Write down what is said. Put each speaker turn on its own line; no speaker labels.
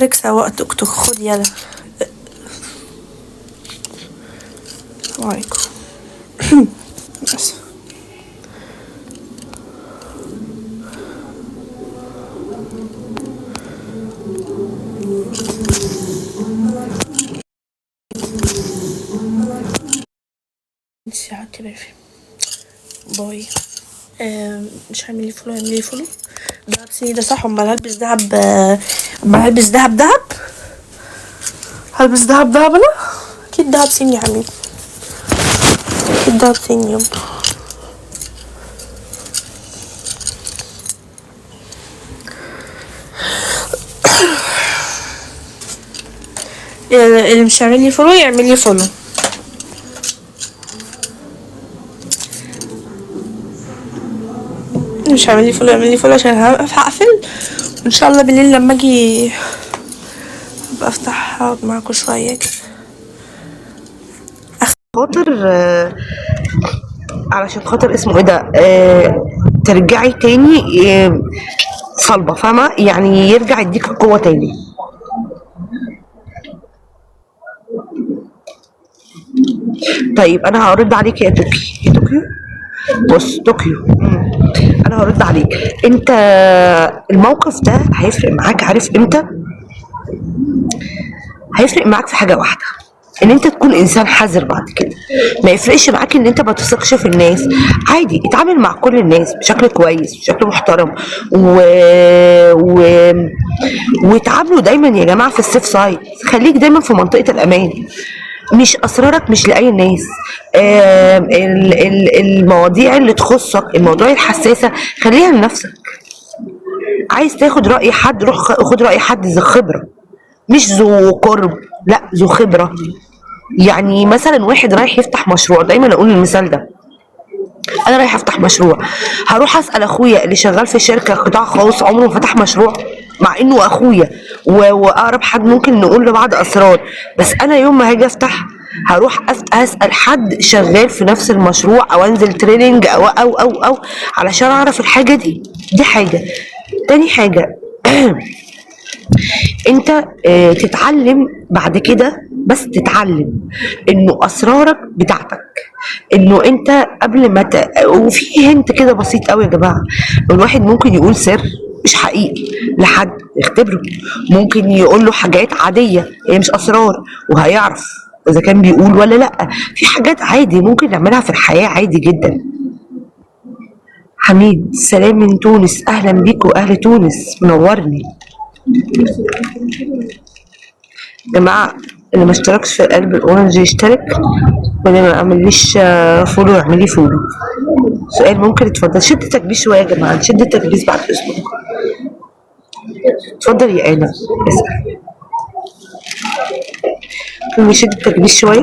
اخرك سواق توك توك. خد يلا. عليكم. بس ساعة كرافي. باي. مش هعملي فولو، اعملي فولو. دهب صيني ده صح؟ امال هلبس دهب؟ امال هلبس دهب؟ هلبس دهب انا؟ اكيد دهب صيني يا حبيبي، اكيد دهب صيني يابا. اللي مش هيعملي فولو يعملي فولو. مش هعملي فولو يعملي فولو عشان هقفل. وان شاء الله بالليل لما اجي ابقى افتح اقعد معاكم شويه كده.
خاطر علشان خاطر اسمه ايه ده، ترجعي تاني صلبة، فاهمة؟ يعني يرجع يديك القوة تاني. طيب انا هرد عليك يا توكي. يا طوكيو، بص طوكيو، انا هرد عليك. انت الموقف ده هيفرق معاك، عارف امتى؟ هيفرق معاك في حاجة واحدة، ان انت تكون انسان حذر بعد كده. ما يفرقش معاك ان انت ما تثقش في الناس، عادي اتعامل مع كل الناس بشكل كويس بشكل محترم و... وتعاملوا دايما يا جماعه في السيف سايد. خليك دايما في منطقه الامان، مش اسرارك مش لاي ناس. المواضيع اللي تخصك، المواضيع الحساسه خليها لنفسك. عايز تاخد راي حد، روح خد راي حد ذو خبره، مش ذو قرب، لا ذو خبره. يعني مثلا واحد رايح يفتح مشروع، دايما اقول المثال ده، انا رايح افتح مشروع، هروح اسال اخويا اللي شغال في شركه قطاع خاص عمره ما فتح مشروع، مع انه اخويا واقرب حد ممكن نقول لبعض اسرار، بس انا يوم ما هاجي افتح هروح اسال حد شغال في نفس المشروع، او انزل تريننج او علشان اعرف الحاجه دي. دي حاجه. تاني حاجه انت تتعلم بعد كده، بس تتعلم انه اسرارك بتاعتك، انه انت قبل ما وفي هنت كده بسيط قوي يا جماعه، الواحد ممكن يقول سر مش حقيقي لحد يختبره، ممكن يقول له حاجات عاديه هي مش اسرار وهيعرف اذا كان بيقول ولا لا. في حاجات عادي ممكن نعملها في الحياه عادي جدا. حميد، سلام من تونس، اهلا بيك واهل تونس، منورني. جماعة اللي ما اشتركش في قلب الاورنج يشترك، واللي ما عمليش فولو يعملي فولو. سؤال ممكن؟ اتفضل. شد التكبيس شوية يا جماعة، نشد التكبيس بعد اذنكم. اتفضل يا آنا، اسأل. نشد التكبيس شوية.